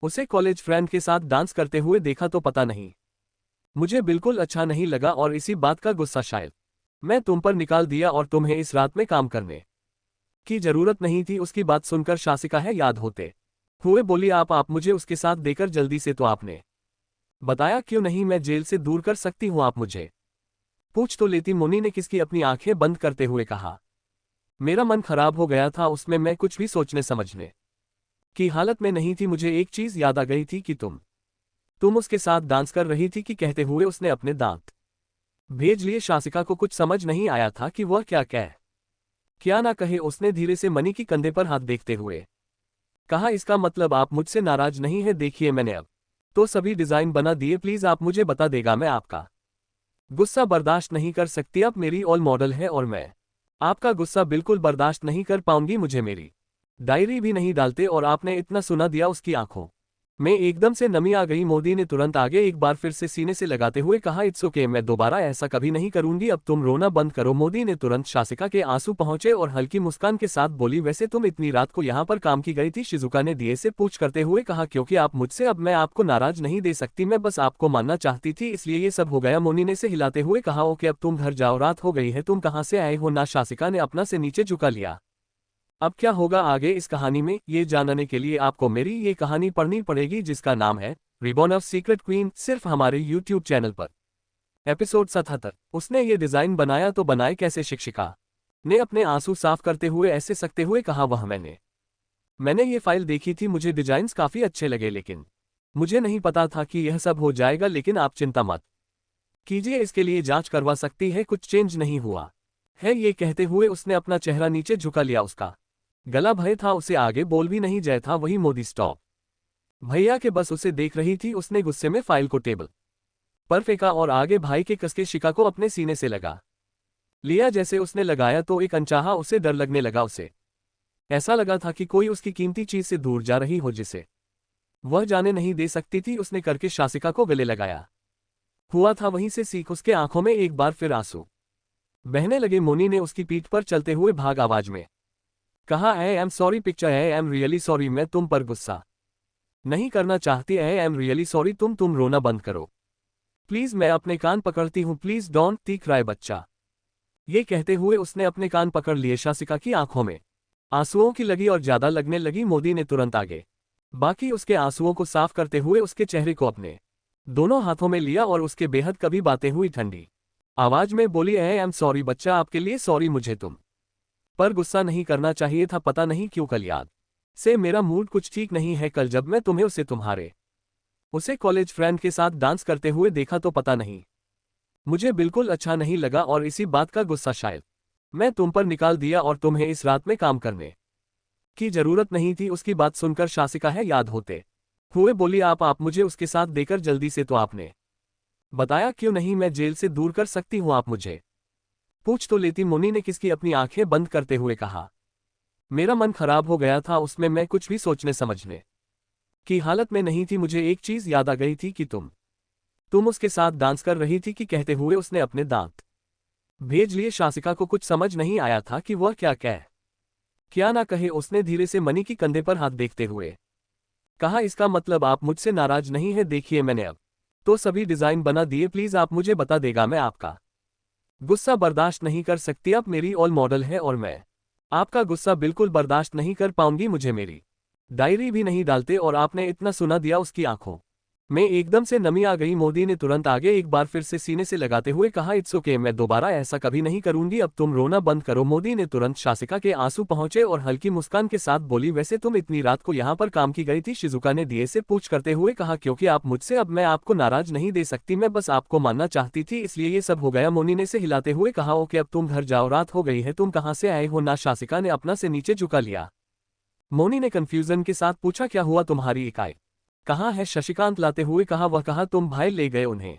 उसे कॉलेज फ्रेंड के साथ डांस करते हुए देखा तो पता नहीं, मुझे बिल्कुल अच्छा नहीं लगा और इसी बात का गुस्सा शायद मैं तुम पर निकाल दिया और तुम्हें इस रात में काम करने की जरूरत नहीं थी। उसकी बात सुनकर शासिका है याद होते हुए बोली, आप मुझे उसके साथ देकर जल्दी से तो आपने बताया क्यों नहीं, मैं जेल से दूर कर सकती हूँ, आप मुझे पूछ तो लेती। मुनि ने किसकी अपनी आंखें बंद करते हुए कहा, मेरा मन खराब हो गया था, उसमें मैं कुछ भी सोचने समझने की हालत में नहीं थी। मुझे एक चीज याद आ गई थी कि तुम उसके साथ डांस कर रही थी कि कहते हुए उसने अपने दांत भेज लिए। शासिका को कुछ समझ नहीं आया था कि वह क्या ना कहे। उसने धीरे से मनी की कंधे पर हाथ देखते हुए कहा, इसका मतलब आप मुझसे नाराज नहीं है। देखिए मैंने अब तो सभी डिजाइन बना दिए, प्लीज आप मुझे बता देगा, मैं आपका गुस्सा बर्दाश्त नहीं कर सकती। अब मेरी ऑल मॉडल है और मैं आपका गुस्सा बिल्कुल बर्दाश्त नहीं कर पाऊंगी। मुझे मेरी डायरी भी नहीं डालते और आपने इतना सुना दिया। उसकी आंखों में एकदम से नमी आ गई। मोदी ने तुरंत आगे एक बार फिर से सीने से लगाते हुए कहा, इट्स ओके, मैं दोबारा ऐसा कभी नहीं करूंगी, अब तुम रोना बंद करो। मोदी ने तुरंत शासिका के आंसू पहुंचे और हल्की मुस्कान के साथ बोली, वैसे तुम इतनी रात को यहाँ पर काम की गई थी? शिजुका ने दिए से पूछ करते हुए कहा, क्योंकि आप मुझसे, अब मैं आपको नाराज नहीं दे सकती, मैं बस आपको मानना चाहती थी, इसलिए ये सब हो गया। मोनी ने से हिलाते हुए कहा, ओके अब तुम घर जाओ, रात हो गई है, तुम कहाँ से आए हो ना? शासिका ने अपना से नीचे झुका लिया। अब क्या होगा आगे इस कहानी में, ये जानने के लिए आपको मेरी ये कहानी पढ़नी पड़ेगी, जिसका नाम है रिबॉर्न ऑफ सीक्रेट क्वीन, सिर्फ हमारे यूट्यूब चैनल पर। एपिसोड 77। उसने ये डिजाइन बनाया तो बनाए कैसे? शिक्षिका ने अपने आंसू साफ करते हुए ऐसे सकते हुए कहा, वह मैंने ये फाइल देखी थी, मुझे डिजाइन्स काफी अच्छे लगे, लेकिन मुझे नहीं पता था कि यह सब हो जाएगा। लेकिन आप चिंता मत कीजिए, इसके लिए जांच करवा सकती है, कुछ चेंज नहीं हुआ है। ये कहते हुए उसने अपना चेहरा नीचे झुका लिया। उसका गला भय था, उसे आगे बोल भी नहीं जाए था। वही मोदी स्टॉप भैया के बस उसे देख रही थी। उसने गुस्से में फाइल को टेबल पर फेंका और आगे भाई के कसके शिका को अपने सीने से लगा लिया। जैसे उसने लगाया तो एक अनचाहा उसे डर लगने लगा। उसे ऐसा लगा था कि कोई उसकी कीमती चीज से दूर जा रही हो, जिसे वह जाने नहीं दे सकती थी। उसने करके शासिका को गले लगाया हुआ था। वहीं से सीख उसके आंखों में एक बार फिर आंसू बहने लगे। मोनी ने उसकी पीठ पर चलते हुए भाग आवाज में कहा, I am sorry picture, I am really sorry, मैं तुम पर गुस्सा नहीं करना चाहती। आई एम रियली सॉरी, तुम रोना बंद करो प्लीज, मैं अपने कान पकड़ती हूँ, प्लीज डोंट टी क्राई बच्चा। ये कहते हुए उसने अपने कान पकड़ लिए। शासिका की आंखों में आंसुओं की लगी और ज्यादा लगने लगी। मोदी ने तुरंत आगे बाकी उसके आंसुओं को साफ करते हुए उसके चेहरे को अपने दोनों हाथों में लिया और उसके बेहद कभी बातें हुई ठंडी आवाज में बोली, आई एम सॉरी बच्चा, आपके लिए सॉरी, मुझे तुम पर गुस्सा नहीं करना चाहिए था। पता नहीं क्यों कल याद से मेरा मूड कुछ ठीक नहीं है। कल जब मैं तुम्हें उसे कॉलेज फ्रेंड के साथ डांस करते हुए देखा तो पता नहीं। मुझे बिल्कुल अच्छा नहीं लगा और इसी बात का गुस्सा शायद मैं तुम पर निकाल दिया और तुम्हें इस रात में काम करने की जरूरत नहीं थी। उसकी बात सुनकर शासिका है याद होते हुए बोली, आप मुझे उसके साथ देकर जल्दी से तो आपने बताया क्यों नहीं? मैं जेल से दूर कर सकती हूँ, आप मुझे पूछ तो लेती। मुनि ने किसकी अपनी आंखें बंद करते हुए कहा, मेरा मन खराब हो गया था, उसमें मैं कुछ भी सोचने समझने की हालत में नहीं थी। मुझे एक चीज याद आ गई थी कि तुम उसके साथ डांस कर रही थी कि कहते हुए उसने अपने दांत भेज लिए। शासिका को कुछ समझ नहीं आया था कि वह क्या ना कहे। उसने धीरे से मनी की कंधे पर हाथ देखते हुए कहा, इसका मतलब आप मुझसे नाराज नहीं है? देखिए मैंने अब तो सभी डिजाइन बना दिए, प्लीज आप मुझे बता देगा। मैं आपका गुस्सा बर्दाश्त नहीं कर सकती। आप मेरी ऑल मॉडल है और मैं आपका गुस्सा बिल्कुल बर्दाश्त नहीं कर पाऊंगी। मुझे मेरी डायरी भी नहीं डालते और आपने इतना सुना दिया। उसकी आंखों में एकदम से नमी आ गई। मोदी ने तुरंत आगे एक बार फिर से सीने से लगाते हुए कहा, इट्स ओके, मैं दोबारा ऐसा कभी नहीं करूंगी, अब तुम रोना बंद करो। मोदी ने तुरंत शासिका के आंसू पहुंचे और हल्की मुस्कान के साथ बोली, वैसे तुम इतनी रात को यहाँ पर काम की गई थी? शिजुका ने दिए से पूछ करते हुए कहा, क्योंकि आप मुझसे, अब मैं आपको नाराज नहीं दे सकती, मैं बस आपको मानना चाहती थी, इसलिए ये सब हो गया। मोनी ने से हिलाते हुए कहा, ओके अब तुम घर जाओ, रात हो गई है, तुम कहाँ से आए हो ना? शासिका ने अपना से नीचे झुका लिया। मोनी ने कंफ्यूजन के साथ पूछा, क्या हुआ? तुम्हारी इकाई कहाँ है? शशिकांत लाते हुए कहा, वह कहा तुम भाई ले गए उन्हें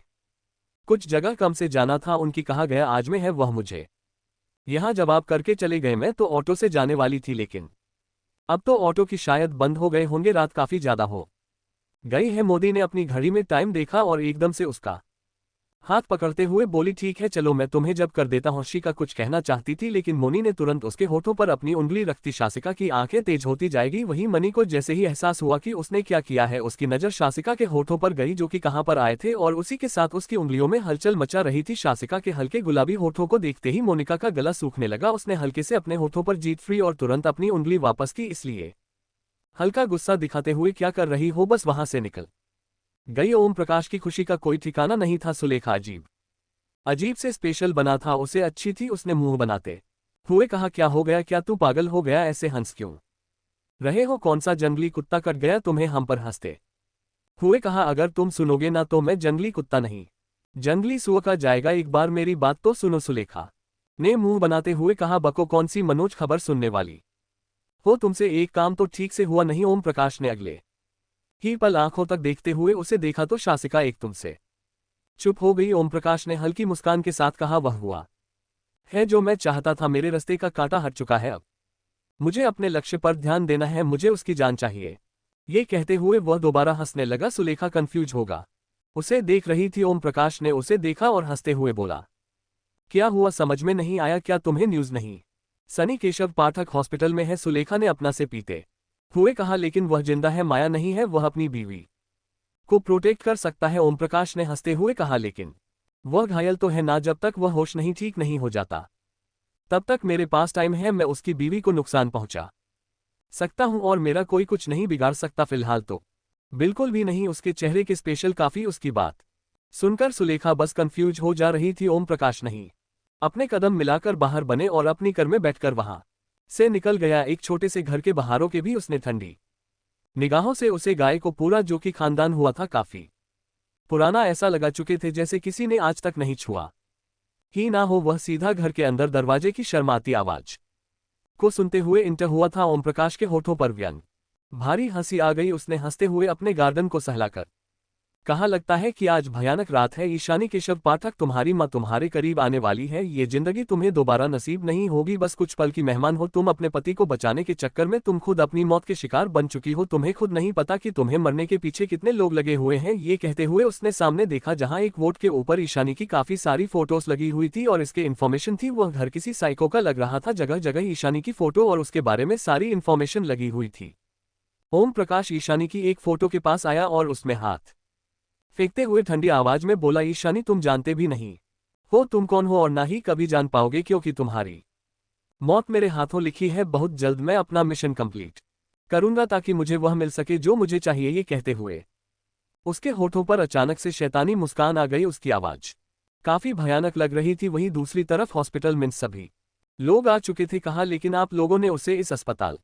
कुछ जगह कम से जाना था उनकी, कहा गया आज में है वह मुझे यहाँ जवाब करके चले गए। मैं तो ऑटो से जाने वाली थी, लेकिन अब तो ऑटो की शायद बंद हो गए होंगे, रात काफी ज्यादा हो गई है। मोदी ने अपनी घड़ी में टाइम देखा और एकदम से उसका हाथ पकड़ते हुए बोली, ठीक है चलो मैं तुम्हें जब कर देता हूँ। शिका कुछ कहना चाहती थी लेकिन मोनी ने तुरंत उसके होठों पर अपनी उंगली रखती। शासिका की आंखें तेज होती जाएगी। वहीं मनी को जैसे ही एहसास हुआ कि उसने क्या किया है, उसकी नजर शासिका के होठों पर गई जो कि कहाँ पर आए थे और उसी के साथ उसकी उंगलियों में हलचल मचा रही थी। शासिका के हल्के गुलाबी होठों को देखते ही मोनिका का गला सूखने लगा। उसने हल्के से अपने होठों पर जीत फ्री और तुरंत अपनी उंगली वापस की, इसलिए हल्का गुस्सा दिखाते हुए, क्या कर रही हो? बस वहां से निकल गई। ओम प्रकाश की खुशी का कोई ठिकाना नहीं था। सुलेखा अजीब से स्पेशल बना था, उसे अच्छी थी। उसने मुंह बनाते हुए कहा, क्या हो गया? क्या तू पागल हो गया? ऐसे हंस क्यों रहे हो? कौन सा जंगली कुत्ता कट गया तुम्हें? हम पर हंसते हुए कहा, अगर तुम सुनोगे ना तो मैं जंगली कुत्ता नहीं जंगली सुअर का जाएगा। एक बार मेरी बात तो सुनो। सुलेखा ने मुंह बनाते हुए कहा, बको, कौन सी मनोज खबर सुनने वाली हो? तुमसे एक काम तो ठीक से हुआ नहीं। ओम प्रकाश ने अगले ही पल आंखों तक देखते हुए उसे देखा तो शासिका एक तुमसे चुप हो गई। ओम प्रकाश ने हल्की मुस्कान के साथ कहा, वह हुआ है जो मैं चाहता था। मेरे रास्ते का कांटा हट चुका है, अब मुझे अपने लक्ष्य पर ध्यान देना है, मुझे उसकी जान चाहिए। ये कहते हुए वह दोबारा हंसने लगा। सुलेखा कंफ्यूज होगा उसे देख रही थी। ओम प्रकाश ने उसे देखा और हंसते हुए बोला, क्या हुआ? समझ में नहीं आया क्या तुम्हें? न्यूज नहीं? सनी केशव पाठक हॉस्पिटल में है, सुलेखा ने अपना से पीते हुए कहा, लेकिन वह जिंदा है, माया नहीं है, वह अपनी बीवी को प्रोटेक्ट कर सकता है। ओम प्रकाश ने हंसते हुए कहा, लेकिन वह घायल तो है ना, जब तक वह होश नहीं ठीक नहीं हो जाता तब तक मेरे पास टाइम है, मैं उसकी बीवी को नुकसान पहुंचा सकता हूं और मेरा कोई कुछ नहीं बिगाड़ सकता फिलहाल तो बिल्कुल भी नहीं। उसके चेहरे के स्पेशल काफी। उसकी बात सुनकर सुलेखा बस कंफ्यूज हो जा रही थी। ओम प्रकाश नहीं अपने कदम मिलाकर बाहर बने और अपनी कार में बैठकर वहां से निकल गया। एक छोटे से घर के बाहरों के भी उसने ठंडी निगाहों से उसे गाय को पूरा जो कि खानदान हुआ था, काफी पुराना ऐसा लगा चुके थे जैसे किसी ने आज तक नहीं छुआ ही ना हो। वह सीधा घर के अंदर दरवाजे की शर्माती आवाज को सुनते हुए इंटर हुआ था। ओम प्रकाश के होठों पर व्यंग भारी हंसी आ गई। उसने हंसते हुए अपने गार्डन को सहलाकर कहा, लगता है कि आज भयानक रात है। ईशानी केशव पाठक, तुम्हारी माँ तुम्हारे करीब आने वाली है। ये जिंदगी तुम्हें दोबारा नसीब नहीं होगी, बस कुछ पल की मेहमान हो तुम। अपने पति को बचाने के चक्कर में तुम खुद अपनी मौत के शिकार बन चुकी हो। तुम्हें खुद नहीं पता कि तुम्हें मरने के पीछे कितने लोग लगे हुए हैं। ये कहते हुए उसने सामने देखा जहां एक वोट के ऊपर ईशानी की काफी सारी फोटोज लगी हुई थी और इसके इन्फॉर्मेशन थी। वह घर किसी साइको का लग रहा था। जगह जगह ईशानी की फोटो और उसके बारे में सारी इन्फॉर्मेशन लगी हुई थी। ओम प्रकाश ईशानी की एक फोटो के पास आया और उसमें हाथ फेंकते हुए ठंडी आवाज में बोला, ईशानी तुम जानते भी नहीं हो तुम कौन हो और ना ही कभी जान पाओगे, क्योंकि तुम्हारी मौत मेरे हाथों लिखी है। बहुत जल्द मैं अपना मिशन कंप्लीट करूंगा ताकि मुझे वह मिल सके जो मुझे चाहिए। ये कहते हुए उसके होठों पर अचानक से शैतानी मुस्कान आ गई। उसकी आवाज काफी भयानक लग रही थी। वहीं दूसरी तरफ हॉस्पिटल में सभी लोग आ चुके थे। कहा, लेकिन आप लोगों ने उसे इस अस्पताल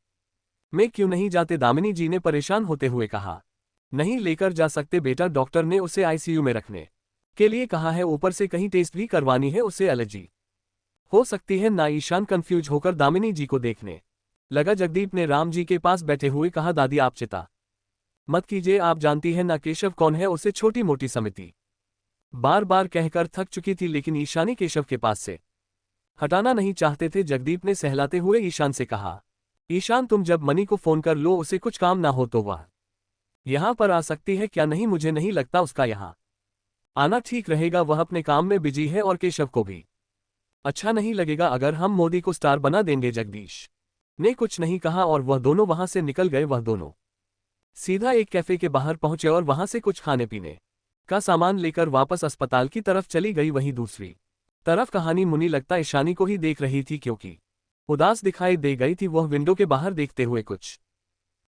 में क्यों नहीं जाते? दामिनी जी ने परेशान होते हुए कहा, नहीं लेकर जा सकते बेटा, डॉक्टर ने उसे आईसीयू में रखने के लिए कहा है, ऊपर से कहीं टेस्ट भी करवानी है, उसे एलर्जी हो सकती है ना। ईशान कंफ्यूज होकर दामिनी जी को देखने लगा। जगदीप ने राम जी के पास बैठे हुए कहा, दादी आप चिंता मत कीजिए, आप जानती है ना केशव कौन है, उसे छोटी मोटी समिति बार बार कहकर थक चुकी थी, लेकिन ईशानी केशव के पास से हटाना नहीं चाहते थे। जगदीप ने सहलाते हुए ईशान से कहा, ईशान तुम जब मनी को फोन कर लो, उसे कुछ काम ना हो तो वह यहां पर आ सकती है क्या? नहीं, मुझे नहीं लगता उसका यहां आना ठीक रहेगा, वह अपने काम में बिजी है और केशव को भी अच्छा नहीं लगेगा अगर हम मोदी को स्टार बना देंगे। जगदीश ने कुछ नहीं कहा और वह दोनों वहां से निकल गए। वह दोनों सीधा एक कैफे के बाहर पहुंचे और वहां से कुछ खाने पीने का सामान लेकर वापस अस्पताल की तरफ चली गई। वहीं दूसरी तरफ कहानी मुनी लगता ईशानी को ही देख रही थी, क्योंकि उदास दिखाई दे गई थी। वह विंडो के बाहर देखते हुए कुछ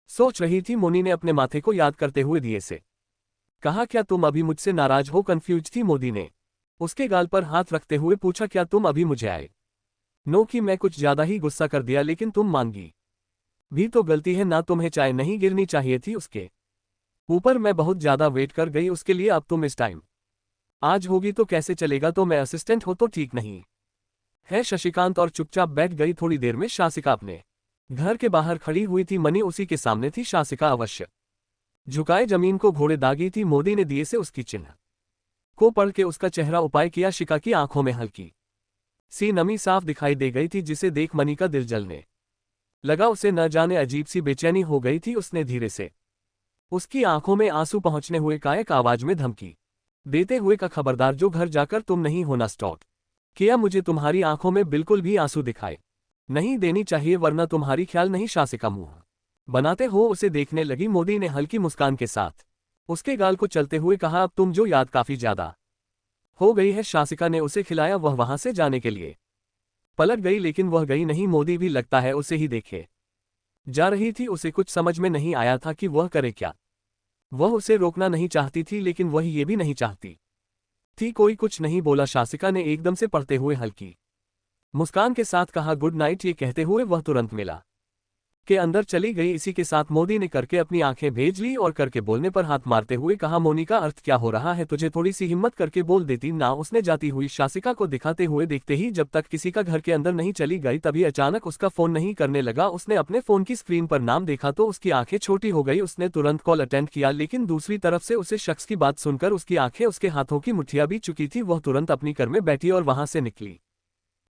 सोच रही थी। मुनी ने अपने माथे को याद करते हुए दिए से कहा, क्या तुम अभी मुझसे नाराज हो? कंफ्यूज थी मोदी ने उसके गाल पर हाथ रखते हुए पूछा, क्या तुम अभी मुझे आए नो कि मैं कुछ ज्यादा ही गुस्सा कर दिया? लेकिन तुम मांगी भी तो गलती है ना, तुम्हें चाय नहीं गिरनी चाहिए थी उसके ऊपर। मैं बहुत ज्यादा वेट कर गई उसके लिए, अब तुम इस टाइम आज होगी तो कैसे चलेगा? तो मैं असिस्टेंट हो तो ठीक नहीं है। शशिकांत और चुपचाप बैठ गई। थोड़ी देर में शासिका अपने घर के बाहर खड़ी हुई थी। मनी उसी के सामने थी। शासिका अवश्य झुकाए जमीन को घोड़े दागी थी। मोदी ने दिए से उसकी चिन्ह को पढ़ के उसका चेहरा उपाय किया। शिका की आंखों में हल्की सी नमी साफ दिखाई दे गई थी, जिसे देख मनी का दिल जलने लगा। उसे न जाने अजीब सी बेचैनी हो गई थी। उसने धीरे से उसकी आंखों में आंसू पहुंचने हुए कायक आवाज में धमकी देते हुए का, खबरदार जो घर जाकर तुम नहीं होना स्टॉप किया, मुझे तुम्हारी आंखों में बिल्कुल भी आंसू दिखाए नहीं देनी चाहिए, वरना तुम्हारी ख्याल नहीं। शासिका मुंह बनाते हो उसे देखने लगी। मोदी ने हल्की मुस्कान के साथ उसके गाल को चलते हुए कहा, अब तुम जो याद काफी ज्यादा हो गई है। शासिका ने उसे खिलाया। वह वहां से जाने के लिए पलट गई, लेकिन वह गई नहीं। मोदी भी लगता है उसे ही देखे जा रही थी। उसे कुछ समझ में नहीं आया था कि वह करे क्या। वह उसे रोकना नहीं चाहती थी, लेकिन वह ये भी नहीं चाहती थी। कोई कुछ नहीं बोला। शासिका ने एकदम से पढ़ते हुए हल्की मुस्कान के साथ कहा, गुड नाइट। ये कहते हुए वह तुरंत मेला के अंदर चली गई। इसी के साथ मोदी ने करके अपनी आंखें भेज ली और करके बोलने पर हाथ मारते हुए कहा, मोनिका अर्थ क्या हो रहा है? तुझे थोड़ी सी हिम्मत करके बोल देती ना। उसने जाती हुई शासिका को दिखाते हुए देखते ही जब तक किसी का घर के अंदर नहीं चली गई, तभी अचानक उसका फोन नहीं करने लगा। उसने अपने फोन की स्क्रीन पर नाम देखा तो उसकी आंखें छोटी हो गई। उसने तुरंत कॉल अटेंड किया, लेकिन दूसरी तरफ से उसे शख्स की बात सुनकर उसकी आंखें उसके हाथों की मुठ्ठियां भी चुकी थी। वह तुरंत अपनी कार में बैठी और वहां से निकली।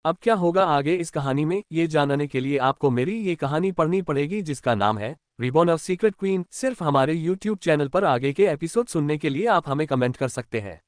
अब क्या होगा आगे इस कहानी में, ये जानने के लिए आपको मेरी ये कहानी पढ़नी पड़ेगी, जिसका नाम है रिबॉर्न ऑफ सीक्रेट क्वीन। सिर्फ हमारे YouTube चैनल पर आगे के एपिसोड सुनने के लिए आप हमें कमेंट कर सकते हैं।